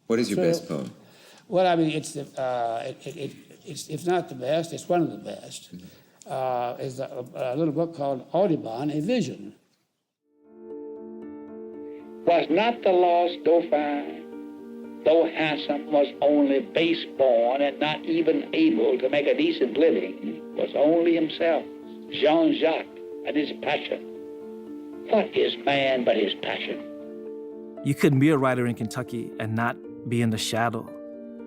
What is your best poem? Well, I mean, it's if not the best, it's one of the best. Is a little book called Audubon, A Vision. Was not the lost Dauphin, though handsome, was only base born and not even able to make a decent living, was only himself, Jean-Jacques, and his passion. What is man but his passion? You couldn't be a writer in Kentucky and not be in the shadow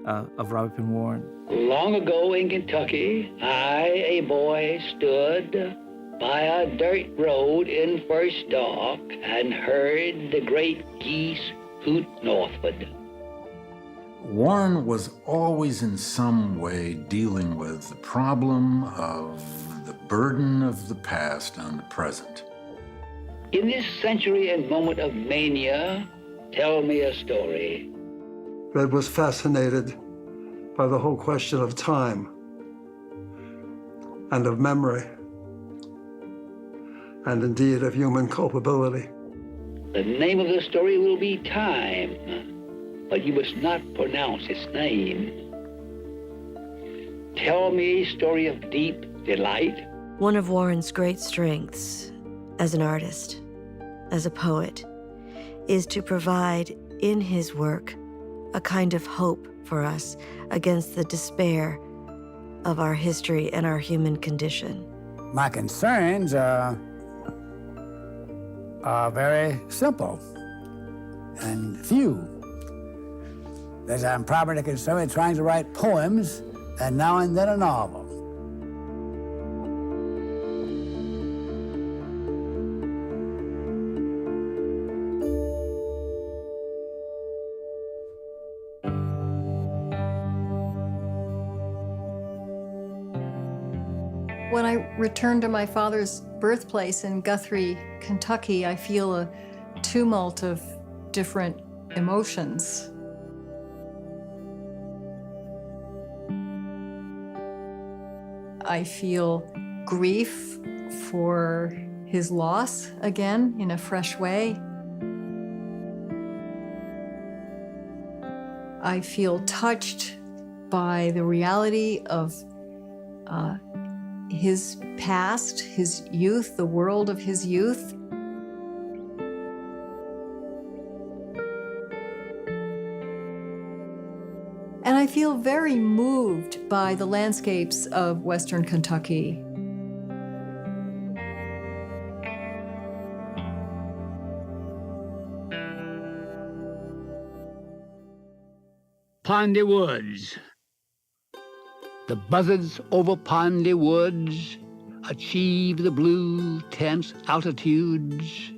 of Robert Penn Warren. Long ago in Kentucky, I, a boy, stood by a dirt road in first stalk and heard the great geese hoot northward. Warren was always in some way dealing with the problem of the burden of the past on the present. In this century and moment of mania, tell me a story. Red was fascinated by the whole question of time and of memory, and indeed of human culpability. The name of the story will be Time, but you must not pronounce its name. Tell me a story of deep delight. One of Warren's great strengths as an artist, as a poet, is to provide in his work a kind of hope for us against the despair of our history and our human condition. My concerns are very simple and few. That I'm probably concerned with trying to write poems and now and then a novel. When I return to my father's birthplace in Guthrie, Kentucky, I feel a tumult of different emotions. I feel grief for his loss again in a fresh way. I feel touched by the reality of his past, his youth, the world of his youth. And I feel very moved by the landscapes of Western Kentucky. Pondy Woods. The buzzards over Pondy Woods achieve the blue, tense altitudes.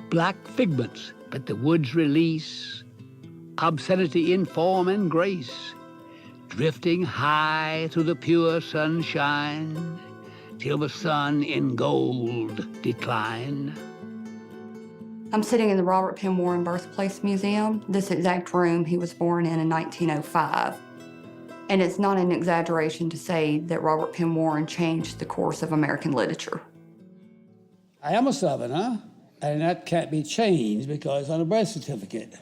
Black figments, but the woods release obscenity in form and grace, drifting high through the pure sunshine, till the sun in gold decline. I'm sitting in the Robert Penn Warren Birthplace Museum, this exact room he was born in 1905. And it's not an exaggeration to say that Robert Penn Warren changed the course of American literature. I am a Southerner, and that can't be changed because on a birth certificate.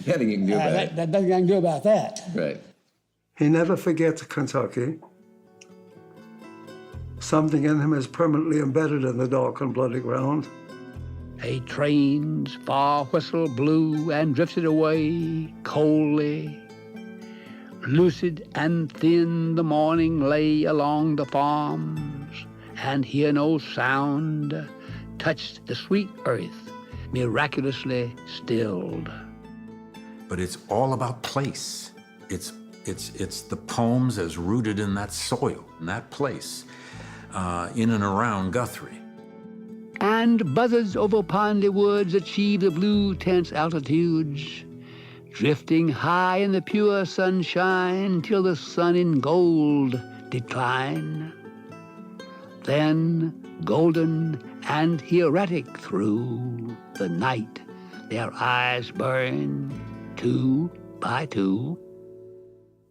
Nothing you can do about it. That nothing I can do about that. Right. He never forgets Kentucky. Something in him is permanently embedded in the dark and bloody ground. A train's far whistle blew and drifted away coldly. Lucid and thin the morning lay along the farms, and here no sound touched the sweet earth, miraculously stilled. But it's all about place. It's the poems as rooted in that soil, in that place, in and around Guthrie. And buzzards over Pondy Woods achieve the blue tense altitudes, drifting high in the pure sunshine till the sun in gold decline. Then, golden and hieratic through the night, their eyes burn, two by two.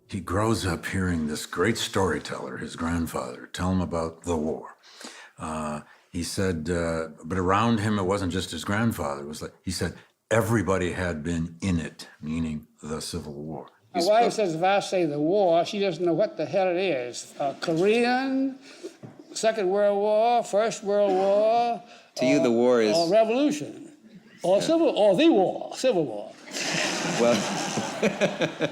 He grows up hearing this great storyteller, his grandfather, tell him about the war. He said, but around him, it wasn't just his grandfather. It was like, he said, everybody had been in it, meaning the Civil War. My wife says if I say the war, she doesn't know what the hell it is. Korean, Second World War, First World War. To you, the war is... Or revolution, or the war, Civil War. Well...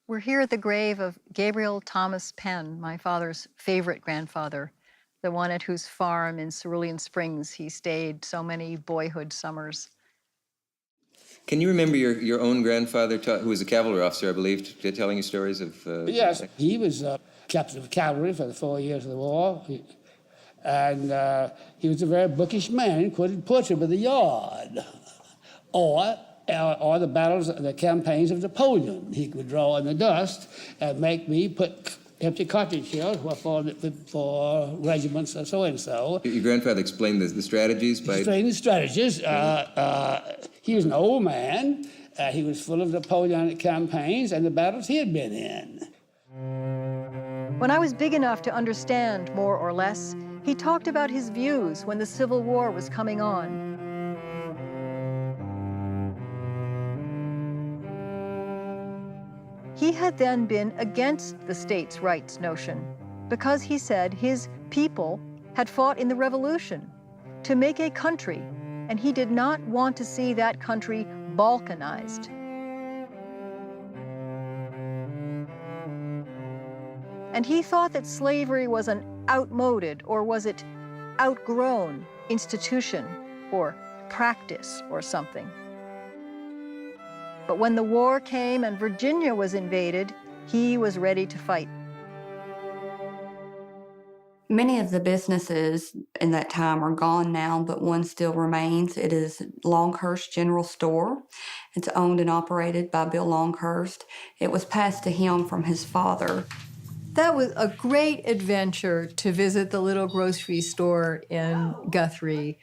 We're here at the grave of Gabriel Thomas Penn, my father's favorite grandfather, the one at whose farm in Cerulean Springs he stayed so many boyhood summers. Can you remember your own grandfather, who was a cavalry officer, I believe, telling you stories of... Yes, he was captain of cavalry for the 4 years of the war. And he was a very bookish man. He quoted poetry by the yard. Or the battles, the campaigns of Napoleon. He could draw in the dust and make me put empty cartridge shells for regiments or so-and-so. Your grandfather explained the strategies by... Explained the strategies. He was an old man. He was full of Napoleonic campaigns and the battles he had been in. When I was big enough to understand more or less, he talked about his views when the Civil War was coming on. He had then been against the states' rights notion because he said his people had fought in the Revolution to make a country, and he did not want to see that country balkanized. And he thought that slavery was an outmoded, or was it outgrown, institution or practice or something. But when the war came and Virginia was invaded, he was ready to fight. Many of the businesses in that time are gone now, but one still remains. It is Longhurst General Store. It's owned and operated by Bill Longhurst. It was passed to him from his father. That was a great adventure to visit the little grocery store in Guthrie.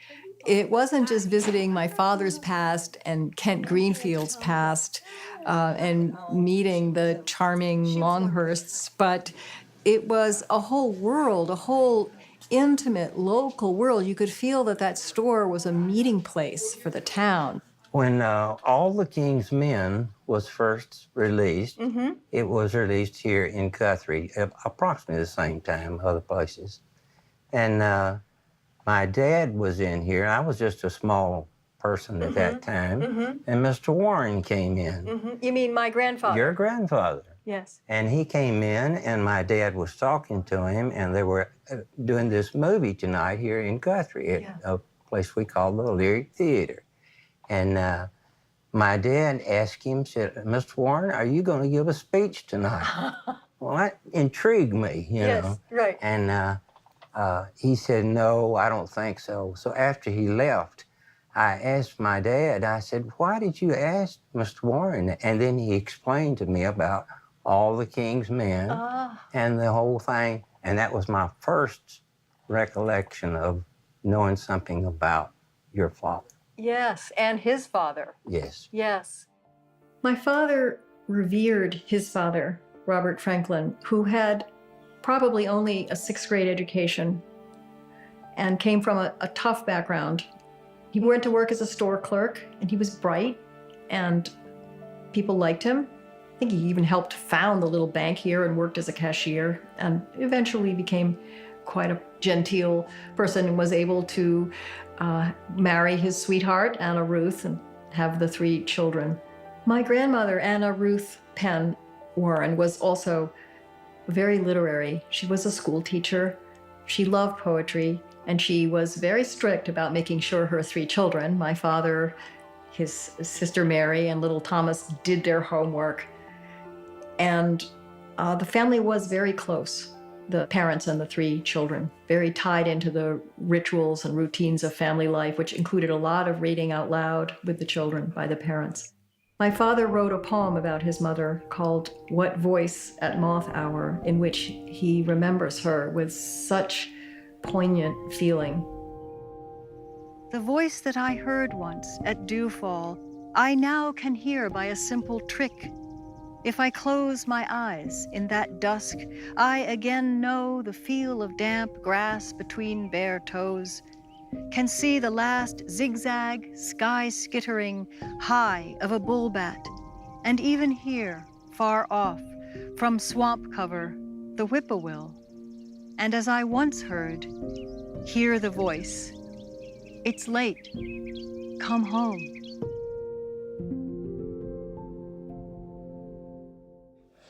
It wasn't just visiting my father's past and Kent Greenfield's past and meeting the charming Longhursts, but it was a whole world, a whole intimate local world. You could feel that that store was a meeting place for the town. When All the King's Men was first released, it was released here in Guthrie at approximately the same time other places. And my dad was in here. I was just a small person at that time. And Mr. Warren came in. You mean my grandfather? Your grandfather. Yes. And he came in, and my dad was talking to him, and they were doing this movie tonight here in Guthrie at a place we call the Lyric Theater. And my dad asked him, said, Mr. Warren, are you going to give a speech tonight? Well, that intrigued me, you know. Right. And he said, no, I don't think so. So after he left, I asked my dad, I said, why did you ask Mr. Warren? And then he explained to me about All the King's Men and the whole thing. And that was my first recollection of knowing something about your father. Yes, and his father. Yes. Yes. My father revered his father, Robert Franklin, who had probably only a 6th grade education and came from a tough background. He went to work as a store clerk, and he was bright, and people liked him. I think he even helped found the little bank here and worked as a cashier, and eventually became quite a genteel person and was able to marry his sweetheart, Anna Ruth, and have the 3 children. My grandmother, Anna Ruth Penn Warren, was also very literary. She was a school teacher. She loved poetry, and she was very strict about making sure her 3 children, my father, his sister Mary, and little Thomas, did their homework. And the family was very close, the parents and the 3 children, very tied into the rituals and routines of family life, which included a lot of reading out loud with the children by the parents. My father wrote a poem about his mother called What Voice at Moth Hour, in which he remembers her with such poignant feeling. The voice that I heard once at dewfall, I now can hear by a simple trick. If I close my eyes in that dusk, I again know the feel of damp grass between bare toes. can see the last zigzag, sky-skittering high of a bull bat, and even hear, far off, from swamp cover, the whippoorwill. And as I once heard, hear the voice, "It's late, come home."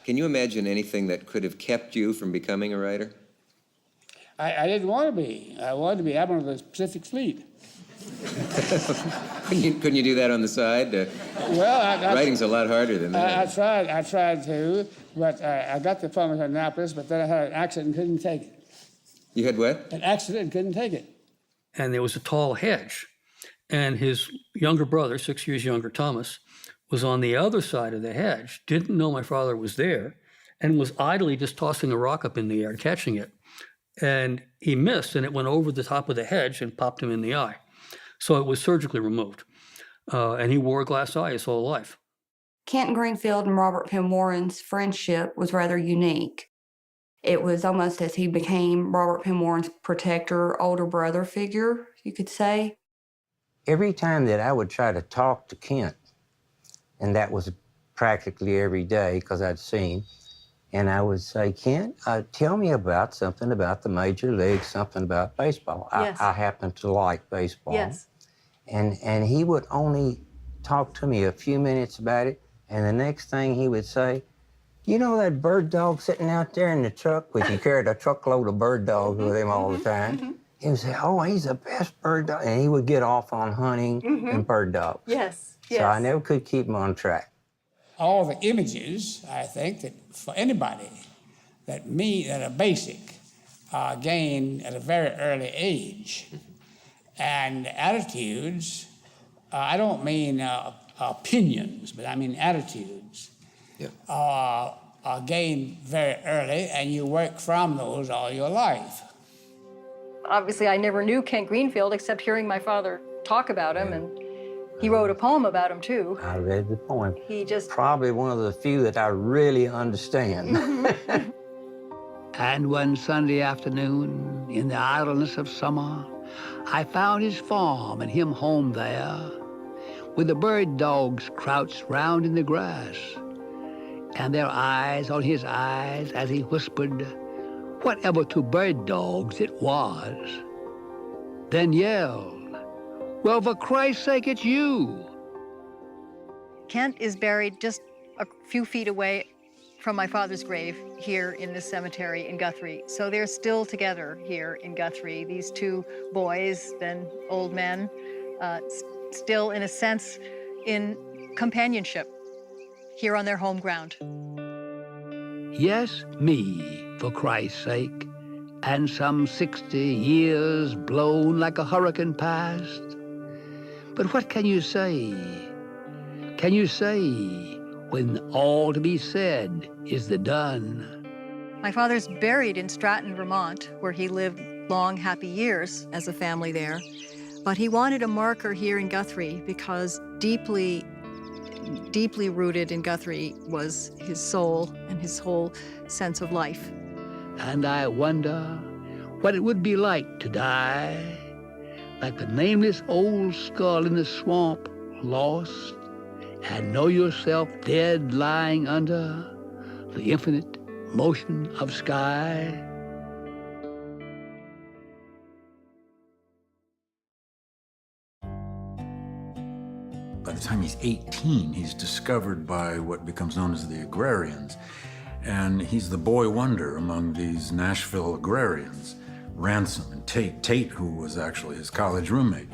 Can you imagine anything that could have kept you from becoming a writer? I didn't want to be. I wanted to be admiral of the Pacific Fleet. Couldn't you do that on the side? Well, writing's a lot harder than that. I tried to, but I got the diploma at Annapolis, but then I had an accident and couldn't take it. You had what? An accident and couldn't take it. And there was a tall hedge, and his younger brother, 6 years younger, Thomas, was on the other side of the hedge, didn't know my father was there, and was idly just tossing a rock up in the air, catching it. And he missed, and it went over the top of the hedge and popped him in the eye. So it was surgically removed. And he wore a glass eye his whole life. Kent Greenfield and Robert Penn Warren's friendship was rather unique. It was almost as he became Robert Penn Warren's protector, older brother figure, you could say. Every time that I would try to talk to Kent, and that was practically every day because I'd seen, and I would say, Kent, tell me about something about the major leagues, something about baseball. Yes. I happen to like baseball. Yes. And he would only talk to me a few minutes about it, and the next thing he would say, you know that bird dog sitting out there in the truck? Which he carried a truckload of bird dogs with him all the time. He would say, oh, he's the best bird dog. And he would get off on hunting and bird dogs. Yes, yes. So I never could keep him on track. All the images, I think, that for anybody that are basic, are gained at a very early age. And attitudes, I don't mean opinions, but I mean attitudes, are gained very early, and you work from those all your life. Obviously, I never knew Kent Greenfield except hearing my father talk about him, and he wrote a poem about him, too. I read the poem. He just... Probably one of the few that I really understand. And one Sunday afternoon, in the idleness of summer, I found his farm and him home there, with the bird dogs crouched round in the grass, and their eyes on his eyes as he whispered, whatever to bird dogs it was, then yelled, well, for Christ's sake, it's you. Kent is buried just a few feet away from my father's grave here in this cemetery in Guthrie. So they're still together here in Guthrie, these two boys, then old men, still in a sense in companionship here on their home ground. Yes, me, for Christ's sake, and some 60 years blown like a hurricane past. But what can you say? Can you say when all to be said is the done? My father's buried in Stratton, Vermont, where he lived long, happy years as a family there. But he wanted a marker here in Guthrie because deeply rooted in Guthrie was his soul and his whole sense of life. And I wonder what it would be like to die, like the nameless old skull in the swamp, lost, and know yourself dead lying under the infinite motion of sky. By the time he's 18, he's discovered by what becomes known as the agrarians. And he's the boy wonder among these Nashville agrarians, Ransom and Tate, who was actually his college roommate.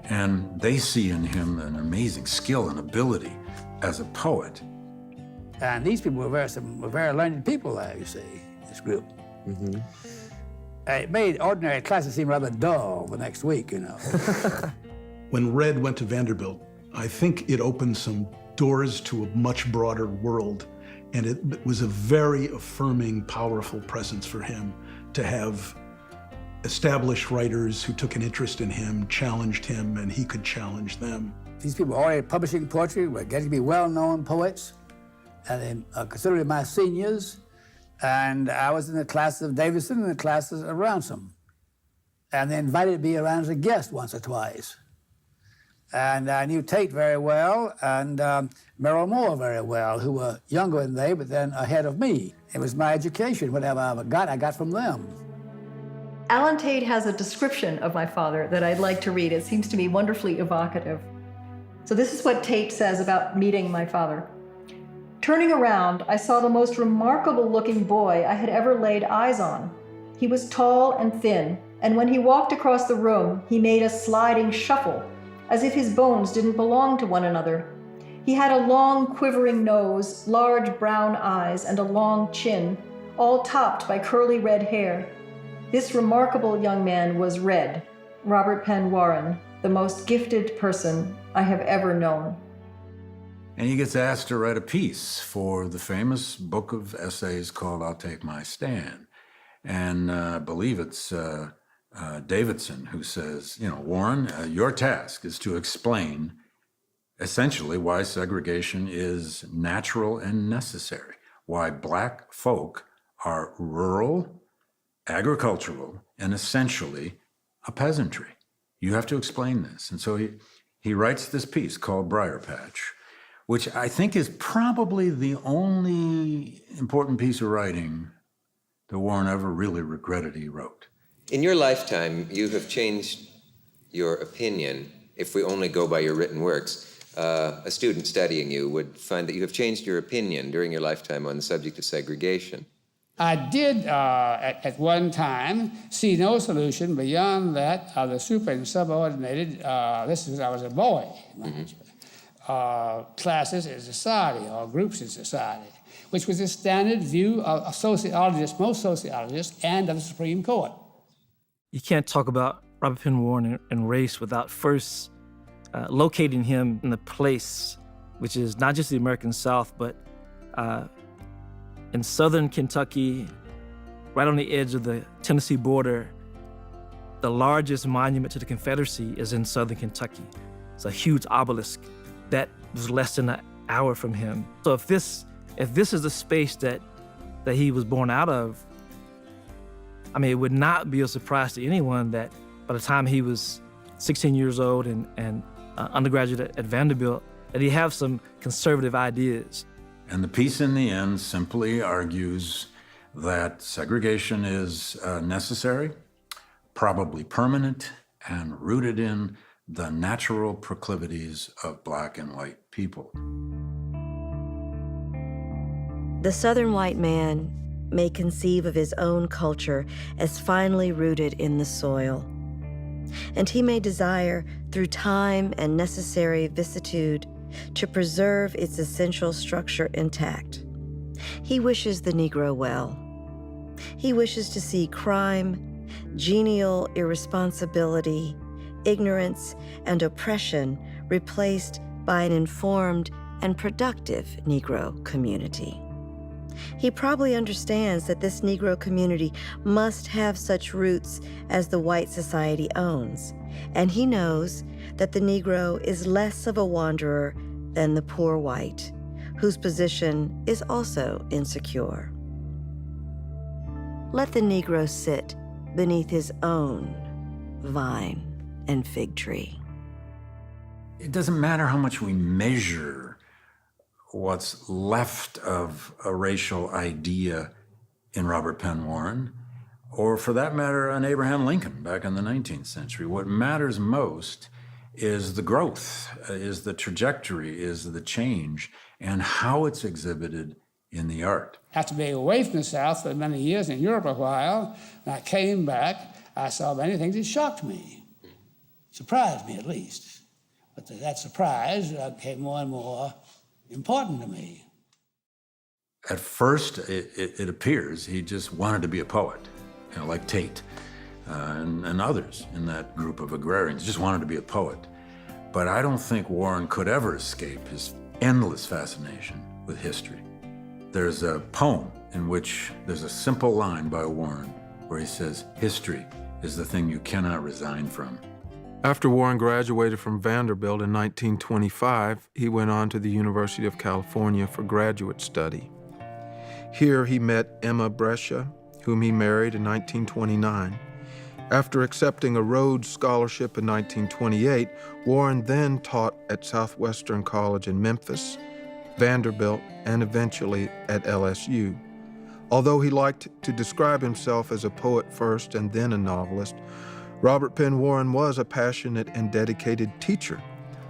And they see in him an amazing skill and ability as a poet. And these people were very learned people there, you see, this group. Mm-hmm. It made ordinary classes seem rather dull the next week, you know. When Red went to Vanderbilt, I think it opened some doors to a much broader world. And it was a very affirming, powerful presence for him to have established writers who took an interest in him, challenged him, and he could challenge them. These people were already publishing poetry, were getting to be well-known poets, and they considered my seniors. And I was in the classes of Davison and the classes of Ransom. and they invited me around as a guest once or twice. And I knew Tate very well and Merrill Moore very well, who were younger than they, but then ahead of me. It was my education. Whatever I got from them. Alan Tate has a description of my father that I'd like to read. It seems to me wonderfully evocative. So this is what Tate says about meeting my father. Turning around, I saw the most remarkable-looking boy I had ever laid eyes on. He was tall and thin, and when he walked across the room, he made a sliding shuffle, as if his bones didn't belong to one another. He had a long, quivering nose, large brown eyes, and a long chin, all topped by curly red hair. This remarkable young man was Red, Robert Penn Warren, the most gifted person I have ever known. And he gets asked to write a piece for the famous book of essays called I'll Take My Stand. And I believe it's Davidson who says, you know, Warren, your task is to explain essentially why segregation is natural and necessary, why Black folk are rural, agricultural, and essentially a peasantry. You have to explain this. And so he writes this piece called Briar Patch, which I think is probably the only important piece of writing that Warren ever really regretted he wrote. In your lifetime, you have changed your opinion, if we only go by your written works. A student studying you would find that you have changed your opinion during your lifetime on the subject of segregation. I did, at one time, see no solution beyond that of the super and subordinated, this was I was a boy, classes in society or groups in society, which was the standard view of sociologists, most sociologists, and of the Supreme Court. You can't talk about Robert Penn Warren and race without first locating him in the place, which is not just the American South, but in southern Kentucky, right on the edge of the Tennessee border. The largest monument to the Confederacy is in southern Kentucky. It's a huge obelisk that was less than an hour from him. So if this is the space that he was born out of, I mean, it would not be a surprise to anyone that by the time he was 16 years old and undergraduate at Vanderbilt, that he have some conservative ideas. And the piece in the end simply argues that segregation is necessary, probably permanent, and rooted in the natural proclivities of Black and white people. The Southern white man may conceive of his own culture as finely rooted in the soil, and he may desire, through time and necessary vicissitude, to preserve its essential structure intact. He wishes the Negro well. He wishes to see crime, genial irresponsibility, ignorance, and oppression replaced by an informed and productive Negro community. He probably understands that this Negro community must have such roots as the white society owns, and he knows that the Negro is less of a wanderer than the poor white, whose position is also insecure. Let the Negro sit beneath his own vine and fig tree. It doesn't matter how much we measure what's left of a racial idea in Robert Penn Warren, or for that matter, an Abraham Lincoln back in the 19th century. What matters most is the growth, is the trajectory, is the change, and how it's exhibited in the art. After being away from the South for many years, in Europe a while, when I came back, I saw many things that shocked me, surprised me at least. But that surprise became more and more important to me. At first, it appears he just wanted to be a poet, you know, like Tate and others in that group of agrarians, just wanted to be a poet. But I don't think Warren could ever escape his endless fascination with history. There's a poem in which there's a simple line by Warren where he says, "History is the thing you cannot resign from." After Warren graduated from Vanderbilt in 1925, he went on to the University of California for graduate study. Here he met Emma Brescia, whom he married in 1929, After accepting a Rhodes Scholarship in 1928, Warren then taught at Southwestern College in Memphis, Vanderbilt, and eventually at LSU. Although he liked to describe himself as a poet first and then a novelist, Robert Penn Warren was a passionate and dedicated teacher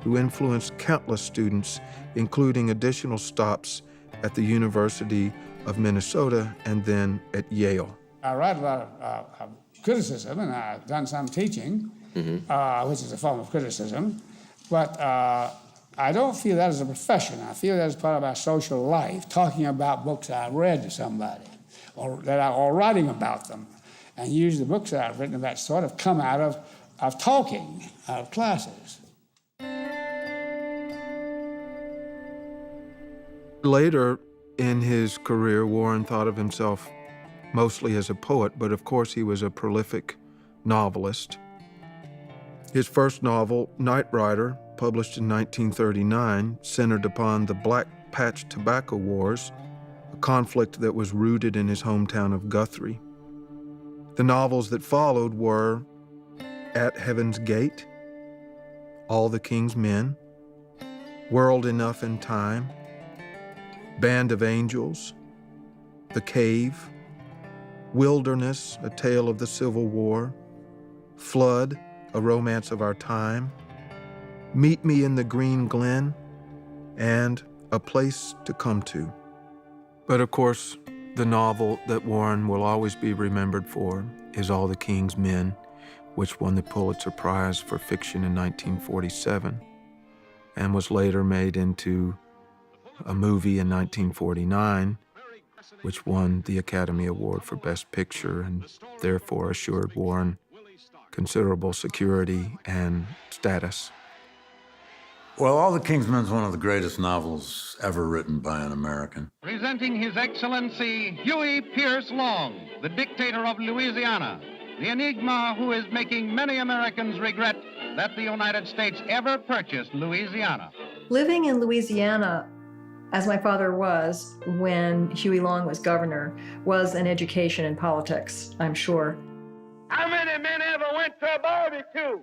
who influenced countless students, including additional stops at the University of Minnesota and then at Yale. I write a lot of criticism, and I've done some teaching, which is a form of criticism, but I don't feel that as a profession. I feel that as part of our social life, talking about books I read to somebody, or writing about them. And usually the books that I've written about sort of come out of talking, out of classes. Later in his career, Warren thought of himself mostly as a poet, but of course he was a prolific novelist. His first novel, Night Rider, published in 1939, centered upon the Black Patch Tobacco Wars, a conflict that was rooted in his hometown of Guthrie. The novels that followed were At Heaven's Gate, All the King's Men, World Enough in Time, Band of Angels, The Cave, Wilderness, A Tale of the Civil War, Flood, A Romance of Our Time, Meet Me in the Green Glen, and A Place to Come To. But of course, the novel that Warren will always be remembered for is All the King's Men, which won the Pulitzer Prize for Fiction in 1947 and was later made into a movie in 1949, which won the Academy Award for Best Picture and therefore assured Warren considerable security and status. Well, All the King's Men is one of the greatest novels ever written by an American. Presenting His Excellency Huey Pierce Long, the dictator of Louisiana, the enigma who is making many Americans regret that the United States ever purchased Louisiana. Living in Louisiana, as my father was when Huey Long was governor, was an education in politics, I'm sure. How many men ever went to a barbecue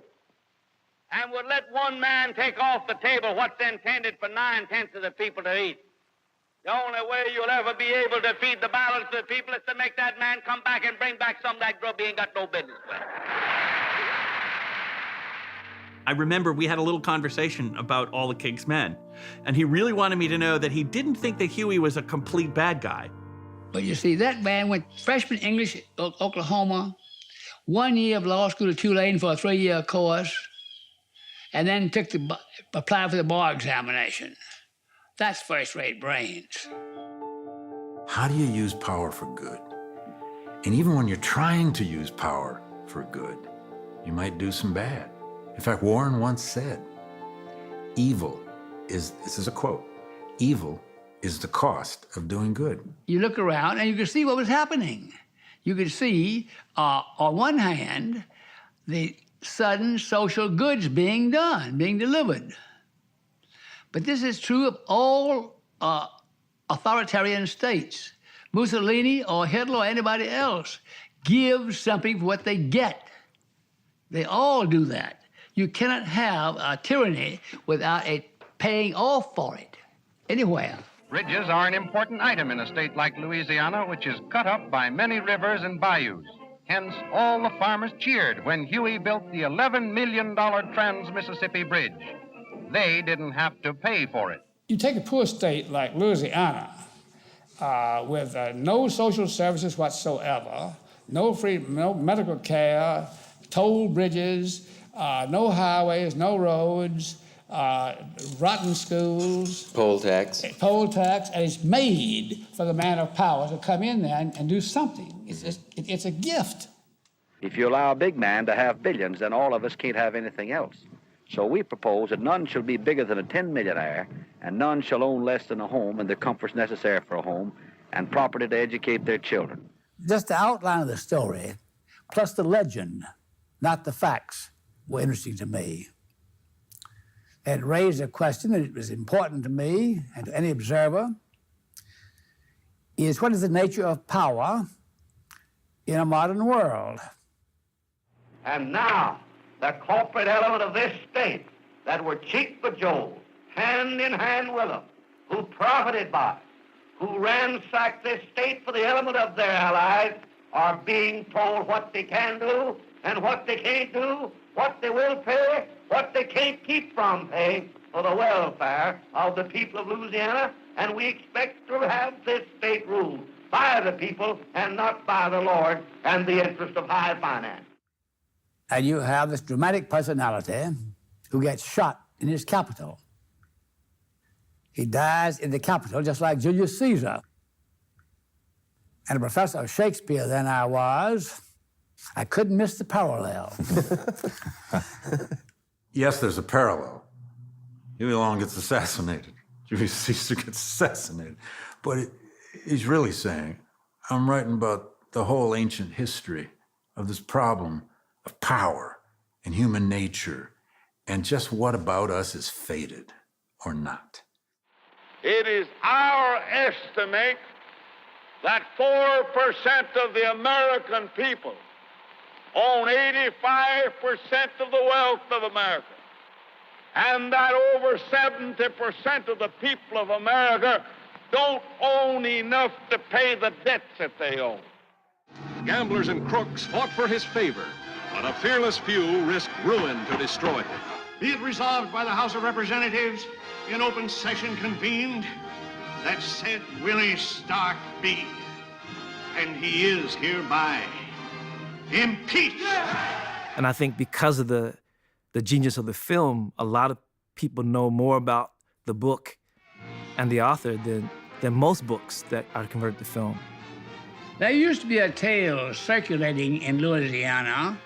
and would let one man take off the table what's intended for 9/10 of the people to eat? The only way you'll ever be able to feed the balance of the people is to make that man come back and bring back some of that grub he ain't got no business with. I remember we had a little conversation about All the King's Men, and he really wanted me to know that he didn't think that Huey was a complete bad guy. But you see, that man went freshman English at Oklahoma, 1 year of law school at Tulane for a 3-year course, and then applied for the bar examination. That's first-rate brains. How do you use power for good? And even when you're trying to use power for good, you might do some bad. In fact, Warren once said, evil is, this is a quote, evil is the cost of doing good. You look around and you can see what was happening. You could see, on one hand, the sudden social goods being done, being delivered. But this is true of all authoritarian states. Mussolini or Hitler or anybody else gives something for what they get. They all do that. You cannot have a tyranny without a paying off for it, anywhere. Bridges are an important item in a state like Louisiana, which is cut up by many rivers and bayous. Hence, all the farmers cheered when Huey built the $11 million Trans-Mississippi Bridge. They didn't have to pay for it. You take a poor state like Louisiana, with no social services whatsoever, no medical care, toll bridges, no highways, no roads, rotten schools. Poll tax. Poll tax, and it's made for the man of power to come in there and do something. It's a gift. If you allow a big man to have billions, then all of us can't have anything else. So we propose that none shall be bigger than a 10 millionaire, and none shall own less than a home and the comforts necessary for a home, and property to educate their children. Just the outline of the story, plus the legend, not the facts, were interesting to me. It raised a question that was important to me and to any observer, is what is the nature of power in a modern world? And now, the corporate element of this state that were cheek cajoled, hand in hand with them, who profited by it, who ransacked this state for the element of their allies, are being told what they can do and what they can't do, what they will pay, what they can't keep from paying for the welfare of the people of Louisiana, and we expect to have this state ruled by the people and not by the Lord and the interest of high finance. And you have this dramatic personality who gets shot in his capital. He dies in the capital just like Julius Caesar. And a professor of Shakespeare then I couldn't miss the parallel. Yes, there's a parallel. Huey Long gets assassinated. Julius Caesar gets assassinated. But he's really saying, I'm writing about the whole ancient history of this problem of power and human nature and just what about us is fated or not. It is our estimate that 4% of the American people own 85% of the wealth of America, and that over 70% of the people of America don't own enough to pay the debts that they own. Gamblers and crooks fought for his favor, but a fearless few risked ruin to destroy him. Be it resolved by the House of Representatives in open session convened that said Willie Stark be, and he is hereby impeached. And I think because of the genius of the film, a lot of people know more about the book and the author than most books that are converted to film. There used to be a tale circulating in Louisiana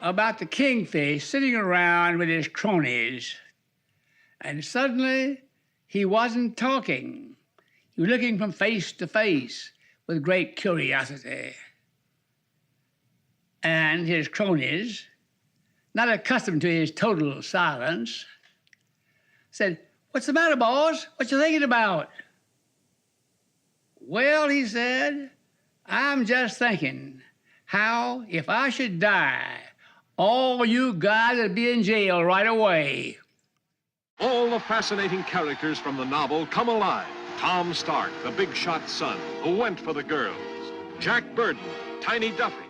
about the kingfish sitting around with his cronies, and suddenly he wasn't talking. He was looking from face to face with great curiosity. And his cronies, not accustomed to his total silence, said, "What's the matter, boss? What you thinking about?" "Well," he said, "I'm just thinking how, if I should die, all you guys would be in jail right away." All the fascinating characters from the novel come alive. Tom Stark, the big shot son, who went for the girls. Jack Burden, Tiny Duffy.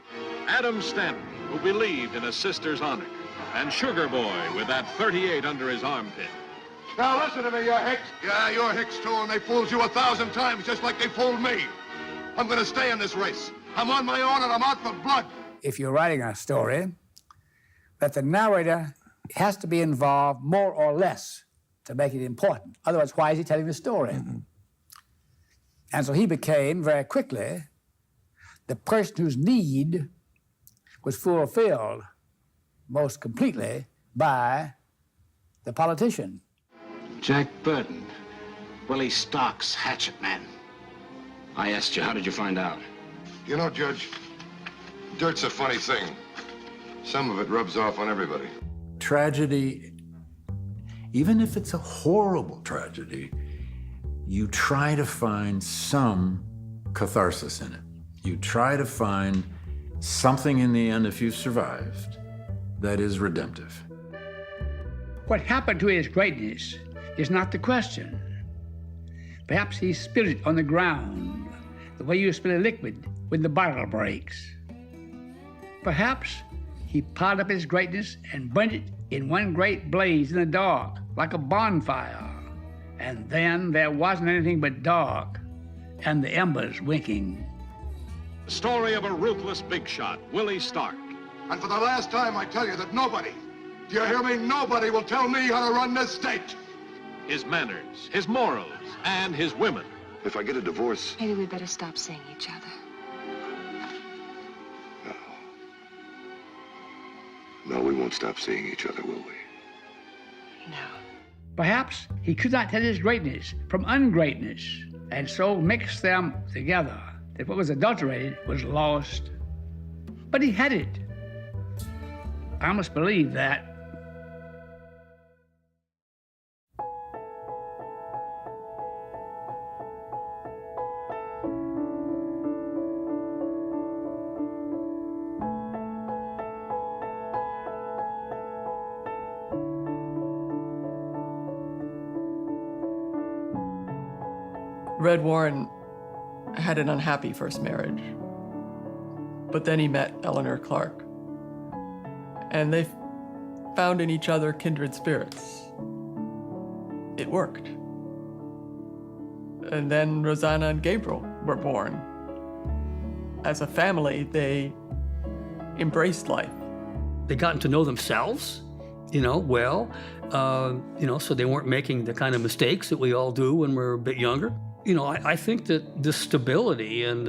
Adam Stanton, who believed in a sister's honor. And Sugar Boy with that .38 under his armpit. Now listen to me, you hicks. Yeah, you're hicks too, and they fooled you 1,000 times just like they fooled me. I'm gonna stay in this race. I'm on my own and I'm out for blood. If you're writing a story, that the narrator has to be involved more or less to make it important. Otherwise, why is he telling the story? Mm-hmm. And so he became, very quickly, the person whose need was fulfilled most completely by the politician. Jack Burton, Willie Stark's hatchet man. I asked you, how did you find out? You know, Judge, dirt's a funny thing. Some of it rubs off on everybody. Tragedy, even if it's a horrible tragedy, you try to find some catharsis in it. You try to find something in the end, if you've survived, that is redemptive. What happened to his greatness is not the question. Perhaps he spilled it on the ground, the way you spill a liquid when the bottle breaks. Perhaps he piled up his greatness and burnt it in one great blaze in the dark, like a bonfire. And then there wasn't anything but dark and the embers winking. The story of a ruthless big shot, Willie Stark. And for the last time, I tell you that nobody, do you hear me? Nobody will tell me how to run this state. His manners, his morals, and his women. If I get a divorce... Maybe we better stop seeing each other. No, we won't stop seeing each other, will we? No. Perhaps he could not tell his greatness from ungreatness, and so mixed them together, that what was adulterated was lost. But he had it. I must believe that. Red Warren had an unhappy first marriage, but then he met Eleanor Clark, and they found in each other kindred spirits. It worked. And then Rosanna and Gabriel were born. As a family, they embraced life. They gotten to know themselves, well, so they weren't making the kind of mistakes that we all do when we're a bit younger. I think that the stability and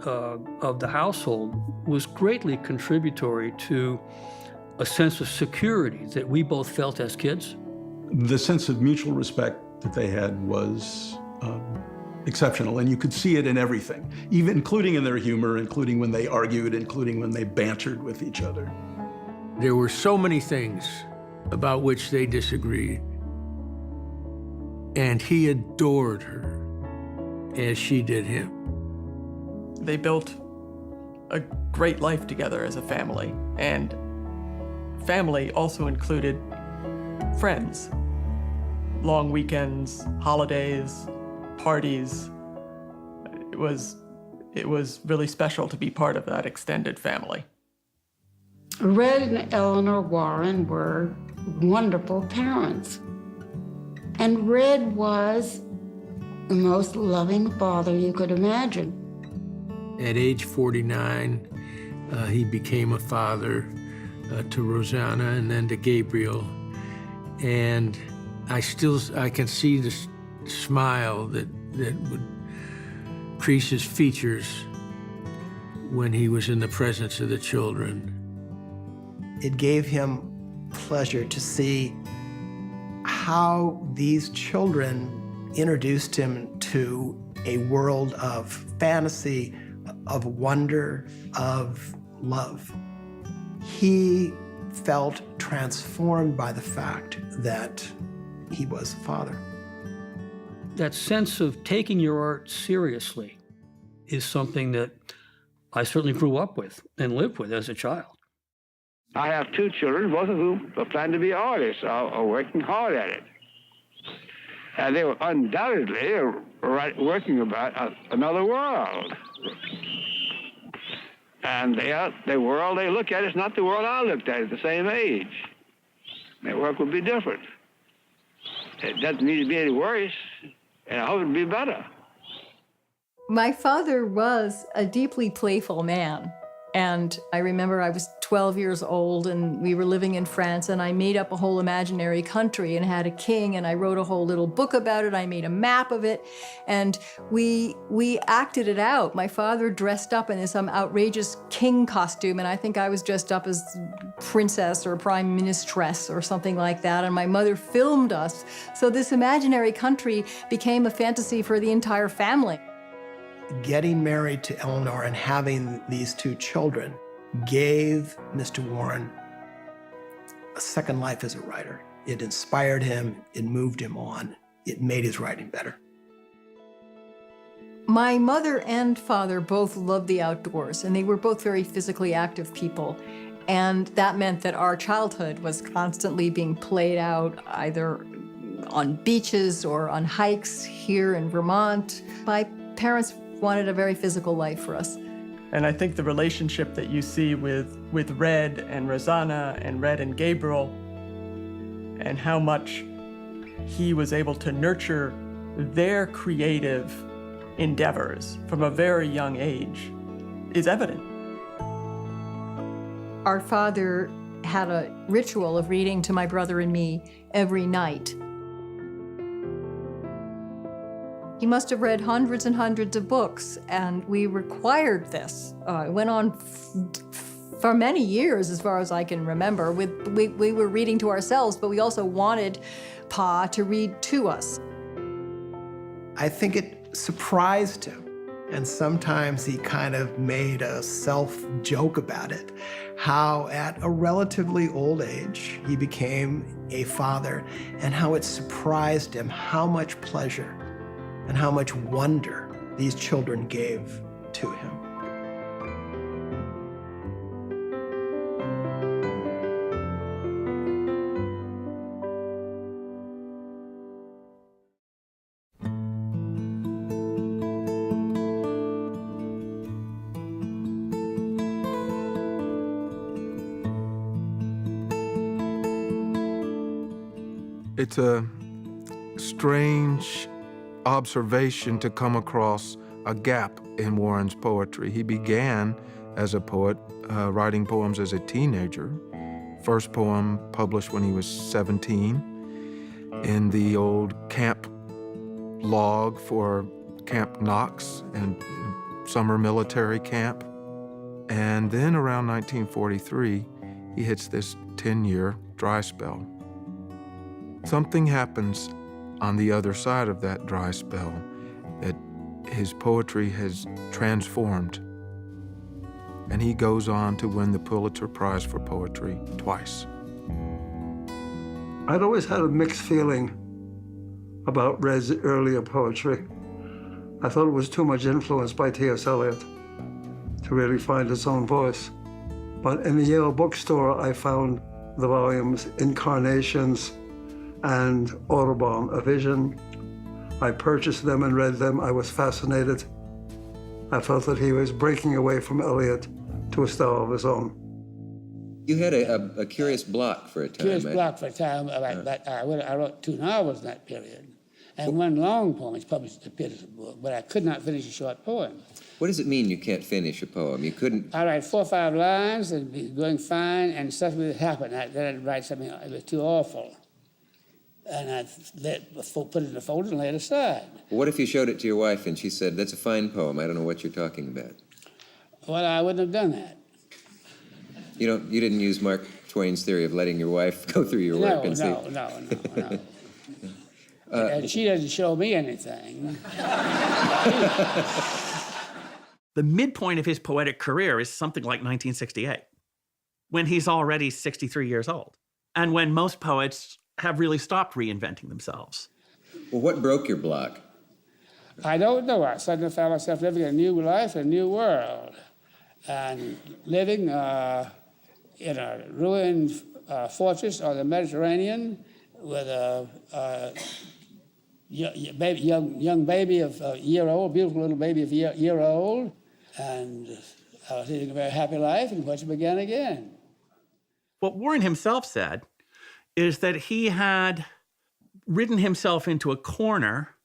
of the household was greatly contributory to a sense of security that we both felt as kids. The sense of mutual respect that they had was exceptional, and you could see it in everything, even including in their humor, including when they argued, including when they bantered with each other. There were so many things about which they disagreed, and he adored her as she did him. They built a great life together as a family, and family also included friends. Long weekends, holidays, parties. It was really special to be part of that extended family. Red and Eleanor Warren were wonderful parents. And Red was the most loving father you could imagine. At age 49, he became a father to Rosanna and then to Gabriel. And I can see the smile that would crease his features when he was in the presence of the children. It gave him pleasure to see how these children introduced him to a world of fantasy, of wonder, of love. He felt transformed by the fact that he was a father. That sense of taking your art seriously is something that I certainly grew up with and lived with as a child. I have two children, both of whom plan to be artists, are working hard at it. And they were undoubtedly working about another world. And the world they look at is not the world I looked at the same age. Their work would be different. It doesn't need to be any worse, and I hope it'll be better. My father was a deeply playful man. And I remember I was 12 years old and we were living in France, and I made up a whole imaginary country and had a king, and I wrote a whole little book about it. I made a map of it, and we acted it out. My father dressed up in some outrageous king costume, and I think I was dressed up as princess or prime ministress or something like that, and my mother filmed us. So this imaginary country became a fantasy for the entire family. Getting married to Eleanor and having these two children gave Mr. Warren a second life as a writer. It inspired him, it moved him on, it made his writing better. My mother and father both loved the outdoors, and they were both very physically active people. And that meant that our childhood was constantly being played out either on beaches or on hikes here in Vermont. My parents wanted a very physical life for us. And I think the relationship that you see with Red and Rosanna and Red and Gabriel, and how much he was able to nurture their creative endeavors from a very young age, is evident. Our father had a ritual of reading to my brother and me every night. He must have read hundreds and hundreds of books, and we required this. It went on for many years, as far as I can remember. We were reading to ourselves, but we also wanted Pa to read to us. I think it surprised him, and sometimes he kind of made a self-joke about it, how at a relatively old age he became a father, and how it surprised him how much pleasure and how much wonder these children gave to him. It's a strange observation to come across a gap in Warren's poetry. He began as a poet, writing poems as a teenager. First poem published when he was 17 in the old camp log for Camp Knox and summer military camp. And then around 1943, he hits this 10-year dry spell. Something happens on the other side of that dry spell that his poetry has transformed. And he goes on to win the Pulitzer Prize for Poetry twice. I'd always had a mixed feeling about Red's earlier poetry. I thought it was too much influenced by T.S. Eliot to really find its own voice. But in the Yale bookstore, I found the volumes Incarnations and Audubon, A Vision. I purchased them and read them. I was fascinated. I felt that he was breaking away from Eliot to a style of his own. You had a curious block for a time. Curious block for a time. I wrote 2 novels in that period, and 1 long poem was published in the Peterson book, but I could not finish a short poem. What does it mean you can't finish a poem? You couldn't... I write 4 or 5 lines, and it'd be going fine, and something would happen. Then I'd write something, it was too awful. And I'd put it in a folder and lay it aside. What if you showed it to your wife and she said, "That's a fine poem, I don't know what you're talking about"? Well, I wouldn't have done that. You didn't use Mark Twain's theory of letting your wife go through your work and see... No. And she doesn't show me anything. The midpoint of his poetic career is something like 1968, when he's already 63 years old, and when most poets have really stopped reinventing themselves. Well, what broke your block? I don't know. I suddenly found myself living a new life, a new world, and living in a ruined fortress on the Mediterranean with a young baby of a year old, beautiful little baby of a year old, and I was living a very happy life, and which began again. What Warren himself said is that he had ridden himself into a corner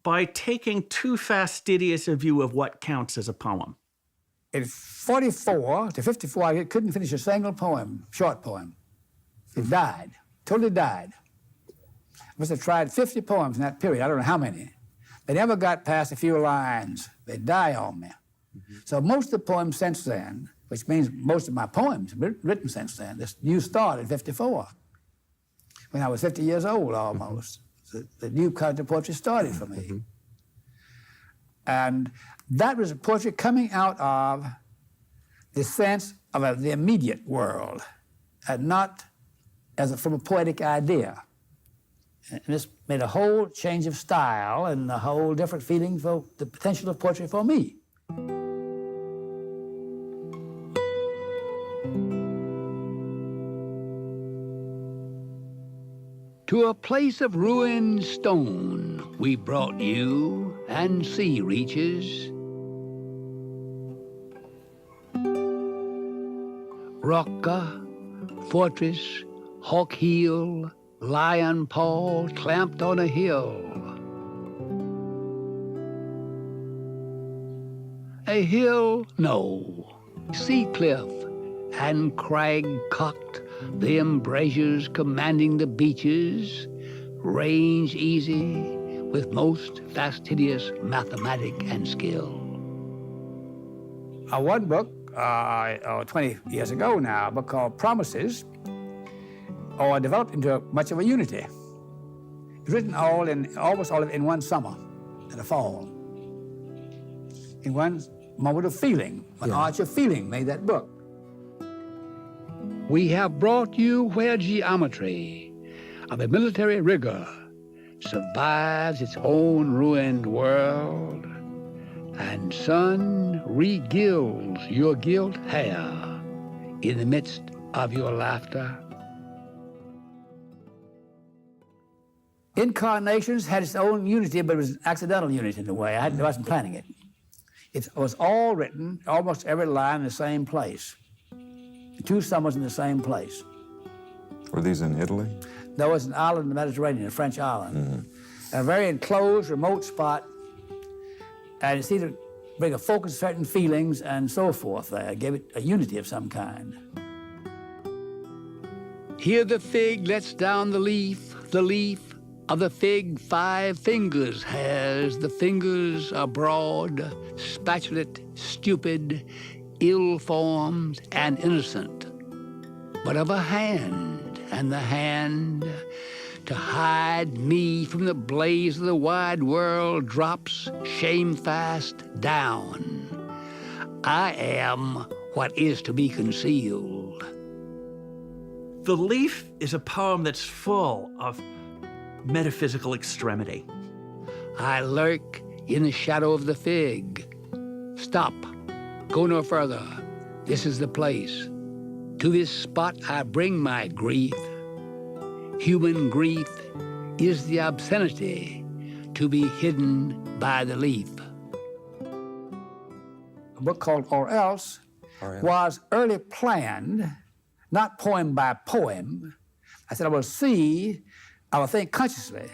by taking too fastidious a view of what counts as a poem. In 44 to 54, I couldn't finish a single poem, short poem. It died, totally died. I must have tried 50 poems in that period, I don't know how many. They never got past a few lines. They die on me. So most of the poems since then, which means most of my poems written since then, this new start in 54, when I was 50 years old almost. The new kind of poetry started for me. And that was a poetry coming out of the sense of the immediate world, and not from a poetic idea. And this made a whole change of style and a whole different feeling for the potential of poetry for me. To a place of ruined stone we brought you, and sea reaches. Rocca, fortress, hawk heel, lion paw clamped on a hill. A hill, no, sea cliff and crag cocked, the embrasures commanding the beaches, range easy with most fastidious mathematic and skill. One book, 20 years ago now, a book called Promises, developed into much of a unity. It was written almost all in one summer, in the fall. In one moment of feeling, an arch of feeling made that book. We have brought you where geometry of a military rigor survives its own ruined world, and sun regilds your gilt hair in the midst of your laughter. Incarnations had its own unity, but it was an accidental unity in a way. I wasn't planning it. It was all written, almost every line in the same place. 2 summers in the same place. Were these in Italy? There was an island in the Mediterranean, a French island, a very enclosed, remote spot, and it seemed to bring a focus of certain feelings and so forth there, gave it a unity of some kind. Here the fig lets down the leaf of the fig 5 fingers has. The fingers are broad, spatulate, stupid, ill-formed, and innocent, but of a hand, and the hand to hide me from the blaze of the wide world drops shamefast down. I am what is to be concealed. The Leaf is a poem that's full of metaphysical extremity. I lurk in the shadow of the fig. Stop, go no further. This is the place. To this spot I bring my grief. Human grief is the obscenity to be hidden by the leaf. A book called Or Else was early planned, not poem by poem. I said I will think consciously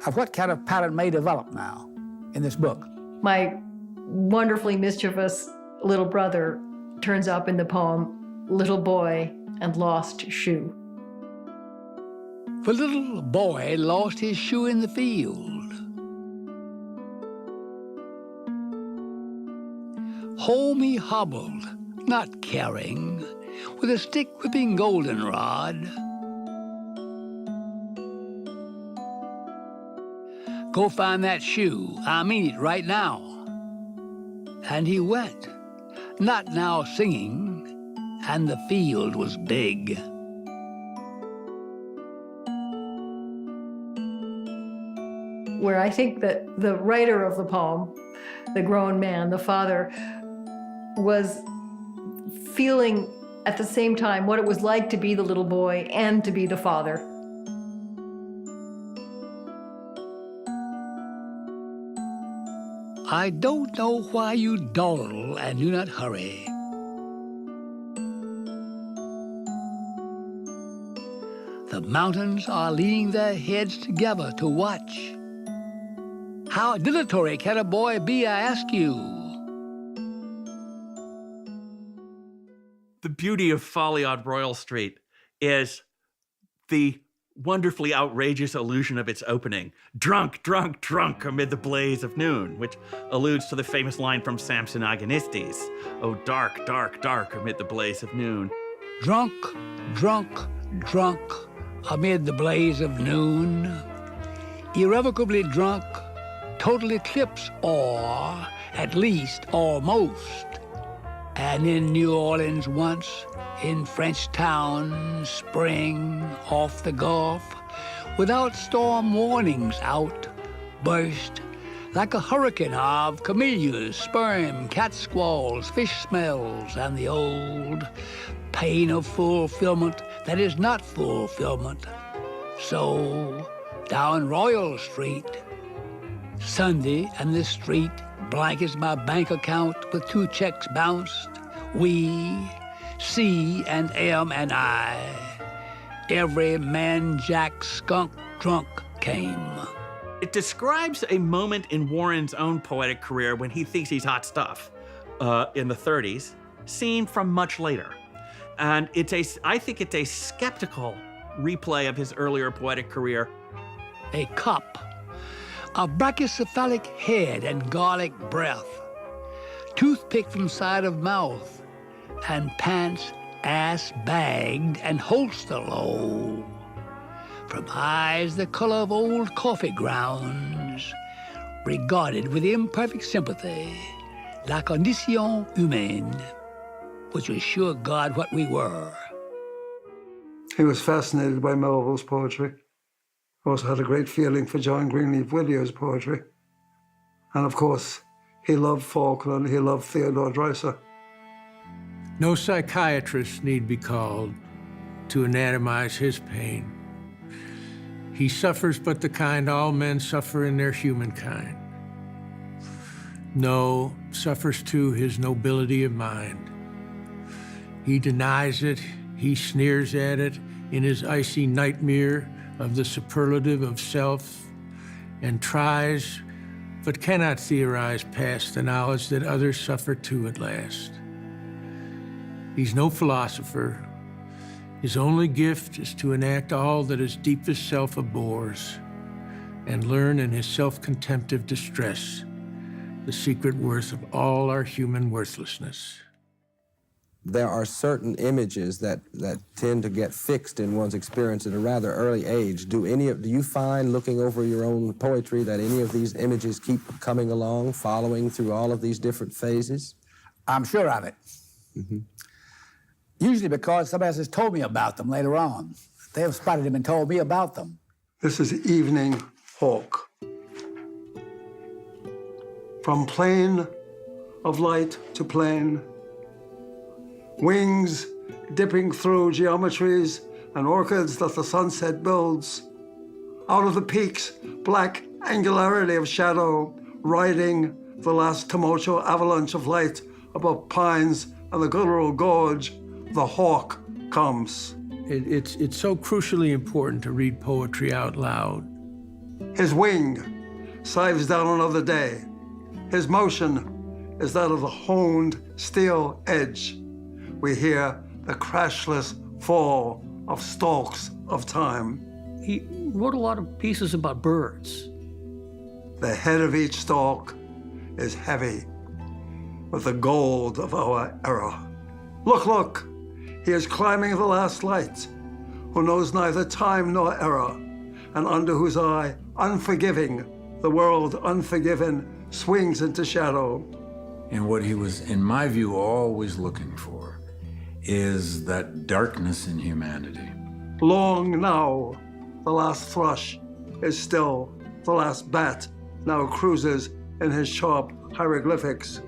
of what kind of pattern may develop now in this book. My wonderfully mischievous little brother turns up in the poem Little Boy and Lost Shoe. The little boy lost his shoe in the field. Home he hobbled, not caring, with a stick whipping goldenrod. Go find that shoe, I mean it right now. And he went, not now singing, and the field was big. Where I think that the writer of the poem, the grown man, the father, was feeling at the same time what it was like to be the little boy and to be the father. I don't know why you dawdle and do not hurry. The mountains are leaning their heads together to watch. How dilatory can a boy be, I ask you? The beauty of Folly on Royal Street is the wonderfully outrageous allusion of its opening. Drunk, drunk, drunk amid the blaze of noon, which alludes to the famous line from Samson Agonistes. Oh, dark, dark, dark amid the blaze of noon. Drunk, drunk, drunk amid the blaze of noon. Irrevocably drunk, total eclipse or at least almost. And in New Orleans once, in French town, spring, off the Gulf, without storm warnings out, burst like a hurricane of camellias, sperm, cat squalls, fish smells, and the old pain of fulfillment that is not fulfillment. So, down Royal Street, Sunday, and the street blank as my bank account with 2 checks bounced, we, C and M and I, every man jack skunk drunk came. It describes a moment in Warren's own poetic career when he thinks he's hot stuff in the 30s, seen from much later. And I think it's a skeptical replay of his earlier poetic career. A cup, a brachycephalic head and garlic breath, toothpick from side of mouth, and pants ass bagged and holster low. From eyes the color of old coffee grounds, regarded with imperfect sympathy, la condition humaine, which was sure God what we were. He was fascinated by Melville's poetry. Also had a great feeling for John Greenleaf Whittier's poetry. And of course, he loved Faulkner and he loved Theodore Dreiser. No psychiatrist need be called to anatomize his pain. He suffers but the kind all men suffer in their humankind. No, suffers too his nobility of mind. He denies it, he sneers at it in his icy nightmare of the superlative of self and tries, but cannot theorize past the knowledge that others suffer too at last. He's no philosopher. His only gift is to enact all that his deepest self abhors and learn in his self-contemptive distress the secret worth of all our human worthlessness. There are certain images that tend to get fixed in one's experience at a rather early age. Do you find, looking over your own poetry, that any of these images keep coming along, following through all of these different phases? I'm sure of it. Mm-hmm. Usually because somebody else has told me about them later on. They have spotted them and told me about them. This is Evening Hawk. From plane of light to plane, wings dipping through geometries and orchids that the sunset builds. Out of the peaks, black angularity of shadow, riding the last tumultuous avalanche of light above pines and the guttural gorge, the hawk comes. It's so crucially important to read poetry out loud. His wing scythes down another day. His motion is that of the honed steel edge. We hear the crashless fall of stalks of time. He wrote a lot of pieces about birds. The head of each stalk is heavy with the gold of our era. Look, look, he is climbing the last light, who knows neither time nor error, and under whose eye, unforgiving, the world unforgiven swings into shadow. And what he was, in my view, always looking for is that darkness in humanity. Long now, the last thrush is still, the last bat now cruises in his sharp hieroglyphics.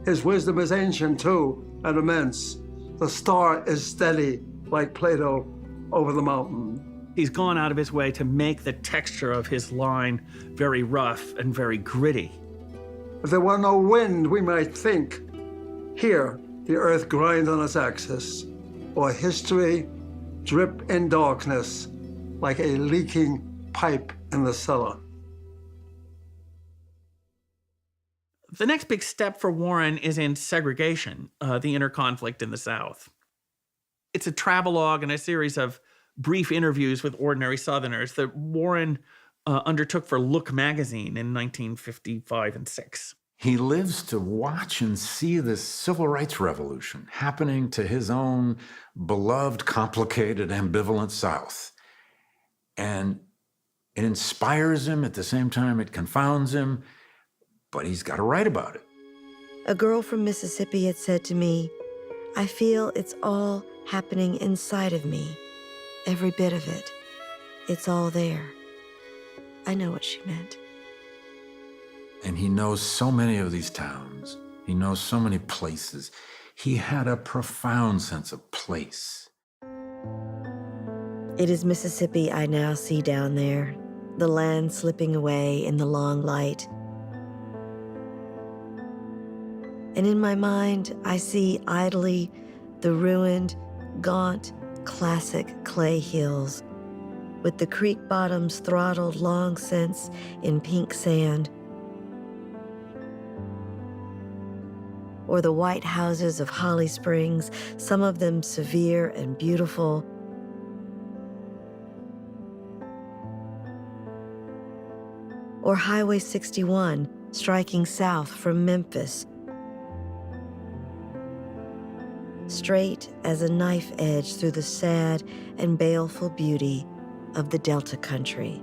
His wisdom is ancient too, and immense. The star is steady, like Plato, over the mountain. He's gone out of his way to make the texture of his line very rough and very gritty. If there were no wind, we might think, here the earth grinds on its axis, or history drip in darkness like a leaking pipe in the cellar. The next big step for Warren is in segregation, the inner conflict in the South. It's a travelogue and a series of brief interviews with ordinary Southerners that Warren undertook for Look magazine in 1955 and 6. He lives to watch and see this civil rights revolution happening to his own beloved, complicated, ambivalent South. And it inspires him. At the same time, it confounds him. But he's got to write about it. A girl from Mississippi had said to me, "I feel it's all happening inside of me, every bit of it. It's all there." I know what she meant. And he knows so many of these towns. He knows so many places. He had a profound sense of place. It is Mississippi I now see down there, the land slipping away in the long light. And in my mind, I see idly the ruined, gaunt, classic clay hills, with the creek bottoms throttled long since in pink sand, or the white houses of Holly Springs, some of them severe and beautiful, or Highway 61 striking south from Memphis, straight as a knife edge through the sad and baleful beauty of the Delta country.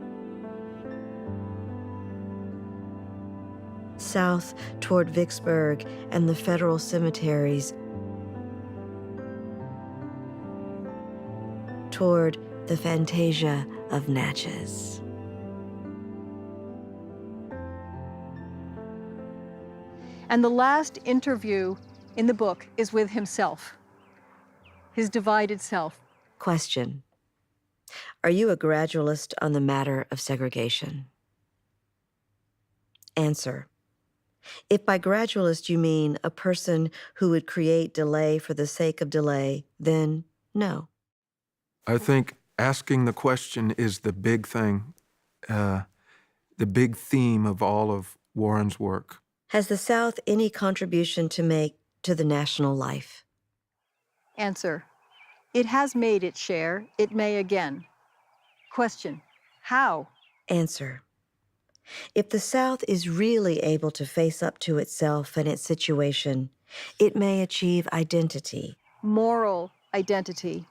South toward Vicksburg and the federal cemeteries, toward the Fantasia of Natchez. And the last interview in the book is with himself, his divided self. Question: are you a gradualist on the matter of segregation? Answer: if by gradualist you mean a person who would create delay for the sake of delay, then no. I think asking the question is the big thing, the big theme of all of Warren's work. Has the South any contribution to make to the national life? Answer. It has made its share. It may again. Question. How? Answer. If the South is really able to face up to itself and its situation, it may achieve identity. Moral identity.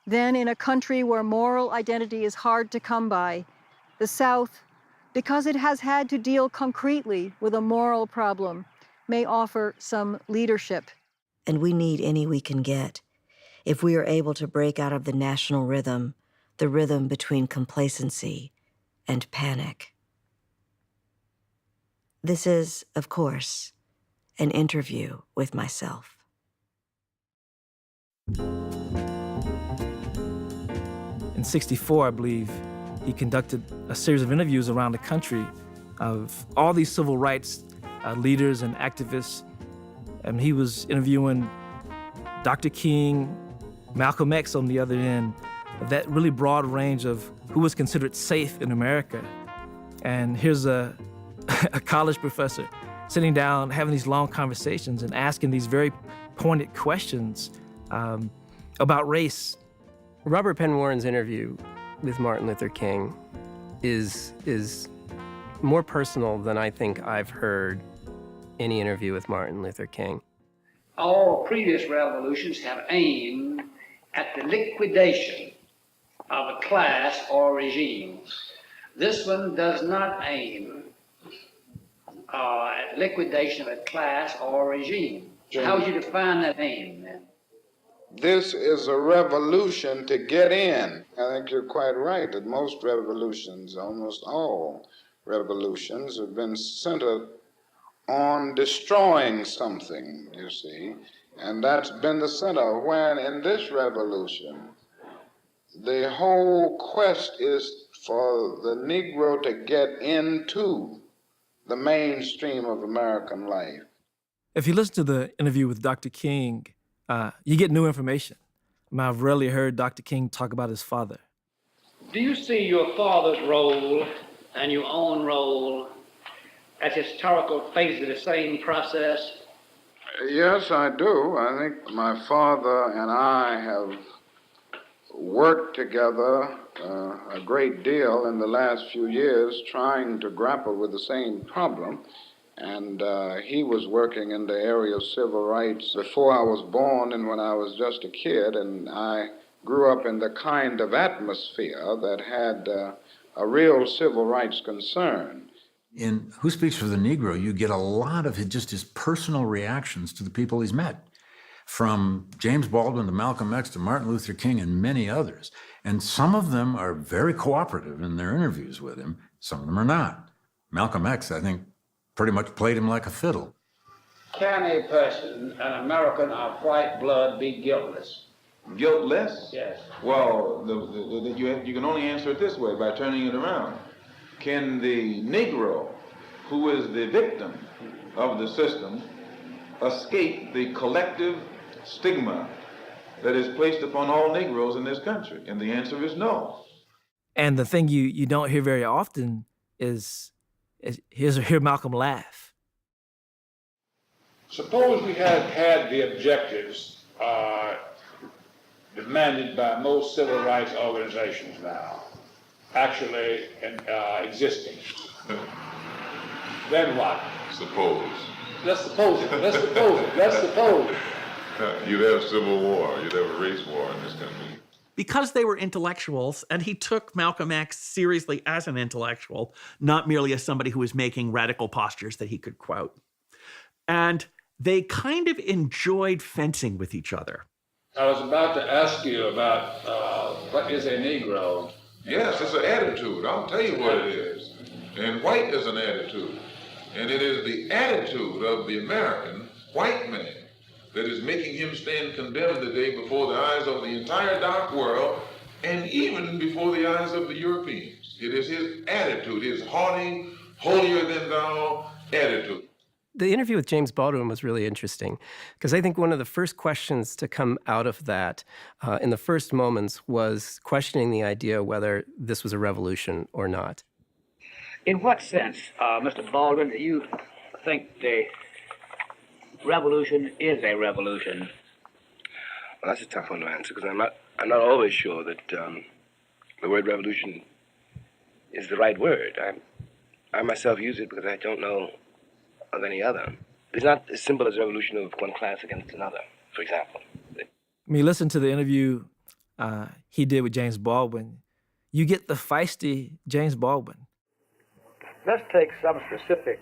Then, in a country where moral identity is hard to come by, the South, because it has had to deal concretely with a moral problem, may offer some leadership. And we need any we can get if we are able to break out of the national rhythm, the rhythm between complacency and panic. This is, of course, an interview with myself. In '64, I believe, he conducted a series of interviews around the country of all these civil rights leaders and activists. And he was interviewing Dr. King, Malcolm X on the other end, that really broad range of who was considered safe in America. And here's a college professor sitting down, having these long conversations and asking these very pointed questions about race. Robert Penn Warren's interview with Martin Luther King is more personal than I think I've heard any interview with Martin Luther King. All previous revolutions have aimed at the liquidation of a class or regime. This one does not aim at liquidation of a class or regime. How would you define that aim, then? This is a revolution to get in. I think you're quite right that most revolutions, almost all revolutions, have been centered on destroying something, you see, and that's been the center. When in this revolution, the whole quest is for the Negro to get into the mainstream of American life. If you listen to the interview with Dr. King, you get new information. I mean, I've rarely heard Dr. King talk about his father. Do you see your father's role and your own role as historical phases of the same process? Yes, I do. I think my father and I have worked together a great deal in the last few years trying to grapple with the same problem. And he was working in the area of civil rights before I was born and when I was just a kid, and I grew up in the kind of atmosphere that had a real civil rights concern. In Who Speaks for the Negro, you get a lot of his personal reactions to the people he's met, from James Baldwin to Malcolm X to Martin Luther King and many others. And some of them are very cooperative in their interviews with him. Some of them are not. Malcolm X, I think, pretty much played him like a fiddle. Can a person, an American of white blood, be guiltless? Guiltless? Yes. Well, you can only answer it this way, by turning it around. Can the Negro, who is the victim of the system, escape the collective stigma that is placed upon all Negroes in this country? And the answer is no. And the thing you don't hear very often is hear Malcolm laugh. Suppose we had the objectives demanded by most civil rights organizations now, actually existing. Then what? Suppose. Let's suppose it. Let's suppose it. Let's suppose it. You'd have civil war. You'd have a race war in this country. Because they were intellectuals, and he took Malcolm X seriously as an intellectual, not merely as somebody who was making radical postures that he could quote. And they kind of enjoyed fencing with each other. I was about to ask you about what is a Negro? Yes, it's an attitude. I'll tell you what it is. And white is an attitude. And it is the attitude of the American white man that is making him stand condemned today before the eyes of the entire dark world and even before the eyes of the Europeans. It is his attitude, his haughty, holier-than-thou attitude. The interview with James Baldwin was really interesting because I think one of the first questions to come out of that in the first moments was questioning the idea whether this was a revolution or not. In what sense, Mr. Baldwin, do you think the revolution is a revolution? Well, that's a tough one to answer because I'm not always sure that the word revolution is the right word. I myself use it because I don't know of any other. It's not as simple as a revolution of one class against another, for example. When you listen to the interview he did with James Baldwin, you get the feisty James Baldwin. Let's take some specific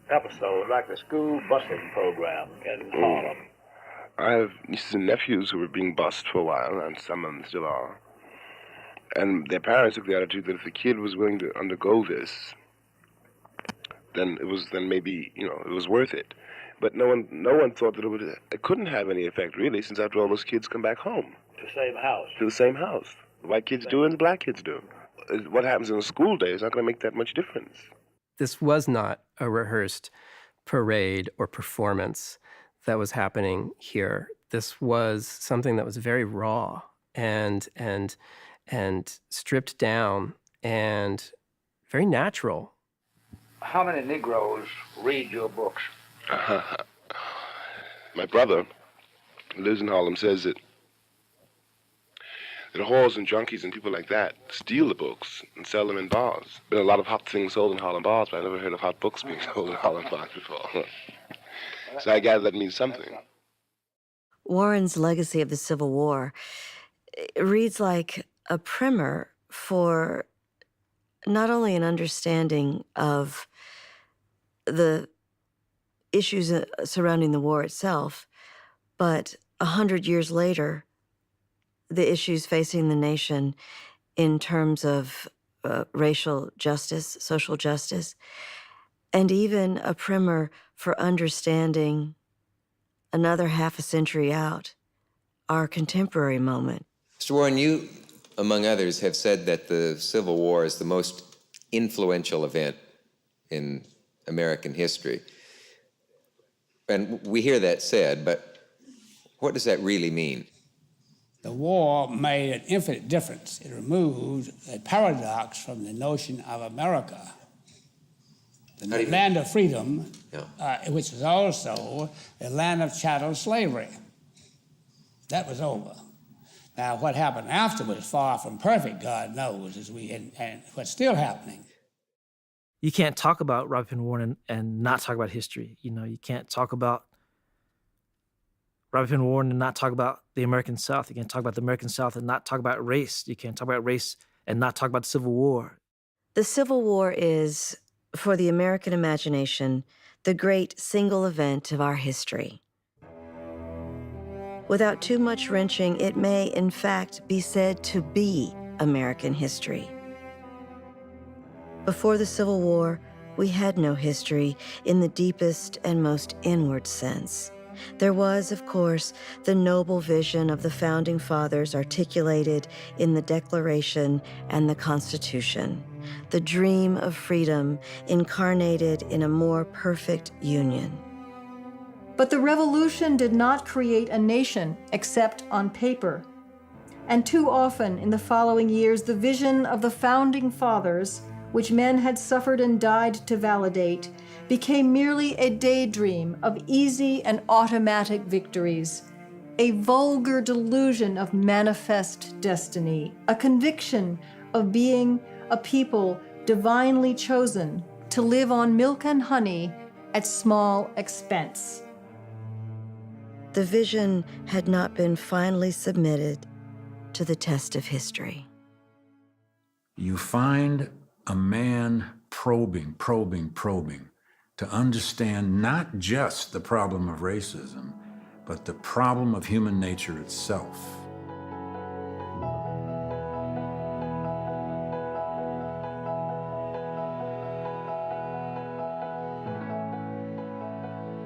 episode, like the school busing program in Harlem. I have nieces and nephews who were being bused for a while, and some of them still are. And their parents took the attitude that if the kid was willing to undergo this, then maybe, it was worth it. But no one thought that it couldn't have any effect, really, since after all, those kids come back home. To the same house. To the same house. The white kids do and the black kids do. What happens in a school day is not going to make that much difference. This was not a rehearsed parade or performance that was happening here. This was something that was very raw and stripped down and very natural. How many Negroes read your books? My brother, who lives in Harlem, says that whores and junkies and people like that steal the books and sell them in bars. Been a lot of hot things sold in Harlem bars, but I never heard of hot books being sold in Harlem bars before. So I gather that means something. Warren's legacy of the Civil War reads like a primer for not only an understanding of the issues surrounding the war itself, but 100 years later, the issues facing the nation in terms of racial justice, social justice, and even a primer for understanding another half a century out, our contemporary moment. Mr. Warren, you, among others, have said that the Civil War is the most influential event in American history. And we hear that said, but what does that really mean? The war made an infinite difference. It removed a paradox from the notion of America, the land of freedom, which was also the land of chattel slavery. That was over. Now, what happened afterwards, far from perfect, God knows, and what's still happening. You can't talk about Robert Penn Warren and not talk about history. You can't talk about Robert Penn Warren and not talk about the American South. You can't talk about the American South and not talk about race. You can't talk about race and not talk about the Civil War. The Civil War is, for the American imagination, the great single event of our history. Without too much wrenching, it may, in fact, be said to be American history. Before the Civil War, we had no history in the deepest and most inward sense. There was, of course, the noble vision of the Founding Fathers articulated in the Declaration and the Constitution, the dream of freedom incarnated in a more perfect union. But the revolution did not create a nation except on paper. And too often in the following years, the vision of the Founding Fathers, which men had suffered and died to validate, became merely a daydream of easy and automatic victories, a vulgar delusion of manifest destiny, a conviction of being a people divinely chosen to live on milk and honey at small expense. The vision had not been finally submitted to the test of history. You find a man probing to understand not just the problem of racism, but the problem of human nature itself.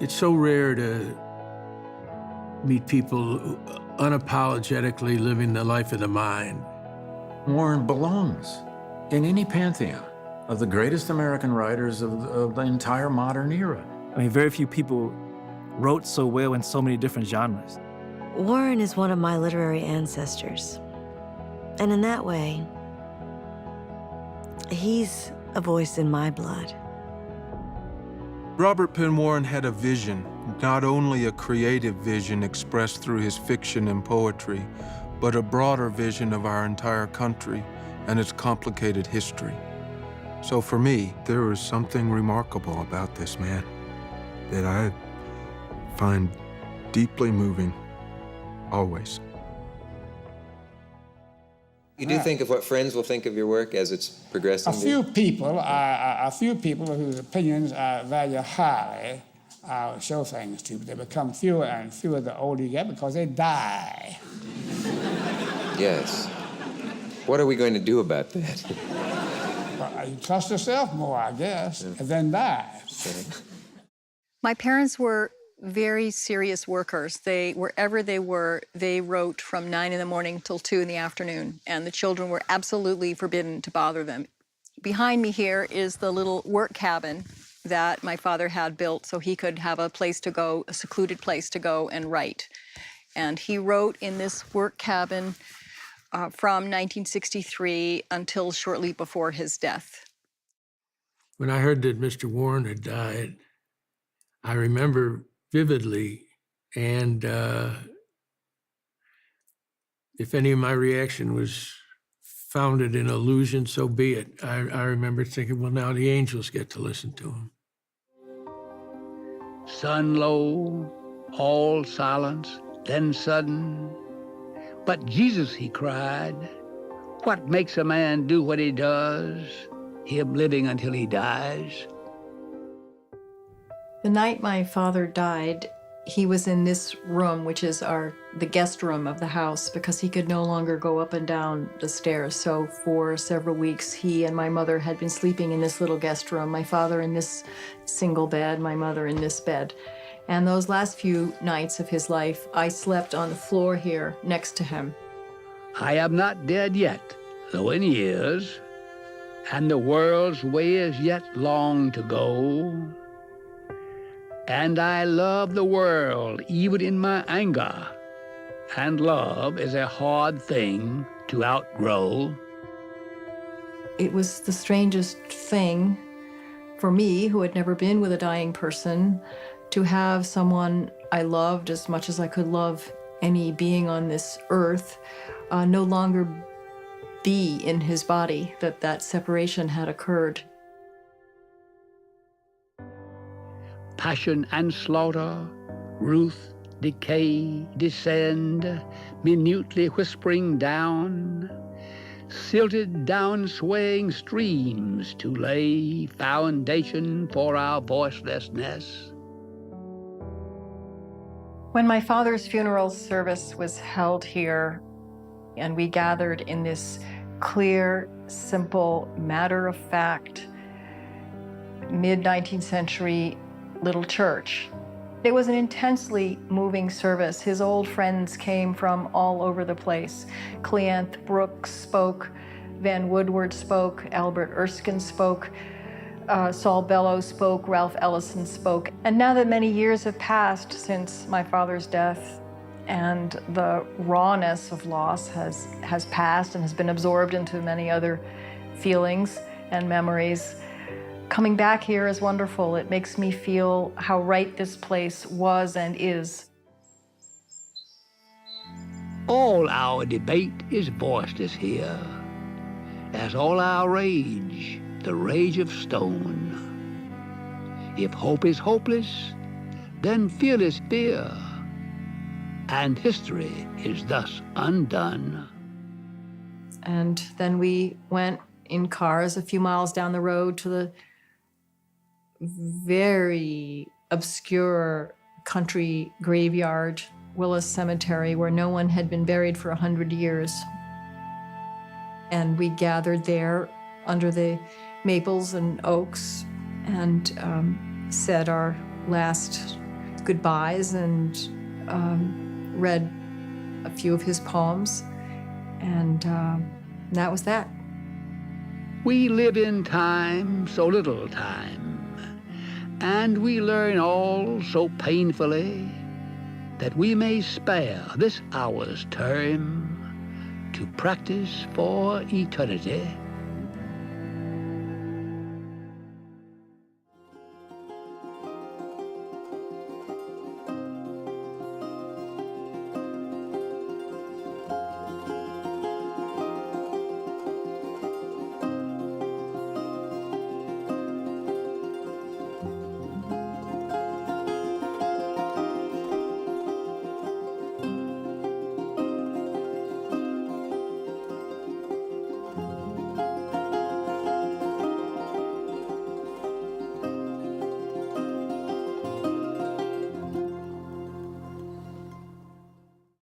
It's so rare to meet people unapologetically living the life of the mind. Warren belongs in any pantheon of the greatest American writers of the entire modern era. I mean, very few people wrote so well in so many different genres. Warren is one of my literary ancestors. And in that way, he's a voice in my blood. Robert Penn Warren had a vision, not only a creative vision expressed through his fiction and poetry, but a broader vision of our entire country and its complicated history. So for me, there is something remarkable about this man that I find deeply moving, always. You do think of what friends will think of your work as it's progressing? A few people whose opinions I value highly, I'll show things to, but they become fewer and fewer the older you get because they die. Yes. What are we going to do about that? Well, you trust yourself more, I guess, and then die. My parents were very serious workers. Wherever they were, they wrote from 9 in the morning till 2 in the afternoon, and the children were absolutely forbidden to bother them. Behind me here is the little work cabin that my father had built so he could have a place to go, a secluded place to go and write. And he wrote in this work cabin from 1963 until shortly before his death. When I heard that Mr. Warren had died, I remember vividly, and if any of my reaction was founded in illusion, so be it. I remember thinking, well, now the angels get to listen to him. Sun low, all silence, then sudden. But Jesus, he cried, what makes a man do what he does? Him living until he dies. The night my father died, he was in this room, which is the guest room of the house, because he could no longer go up and down the stairs. So for several weeks, he and my mother had been sleeping in this little guest room, my father in this single bed, my mother in this bed. And those last few nights of his life, I slept on the floor here next to him. I am not dead yet, though in years, and the world's way is yet long to go. And I love the world, even in my anger. And love is a hard thing to outgrow. It was the strangest thing for me, who had never been with a dying person, to have someone I loved as much as I could love any being on this earth, no longer be in his body, that separation had occurred. Passion and slaughter, ruth, decay, descend, minutely whispering down, silted down swaying streams to lay foundation for our voicelessness. When my father's funeral service was held here, and we gathered in this clear, simple, matter-of-fact, mid-19th century little church. It was an intensely moving service. His old friends came from all over the place. Cleanth Brooks spoke, Van Woodward spoke, Albert Erskine spoke, Saul Bellow spoke, Ralph Ellison spoke. And now that many years have passed since my father's death, and the rawness of loss has passed and has been absorbed into many other feelings and memories, coming back here is wonderful. It makes me feel how right this place was and is. All our debate is voiceless here, as all our rage, the rage of stone. If hope is hopeless, then fear is fear, and history is thus undone. And then we went in cars a few miles down the road to the very obscure country graveyard, Willis Cemetery, where no one had been buried for 100 years. And we gathered there under the maples and oaks and said our last goodbyes and read a few of his poems, and that was that. We live in time, so little time, And we learn all so painfully that we may spare this hour's term to practice for eternity.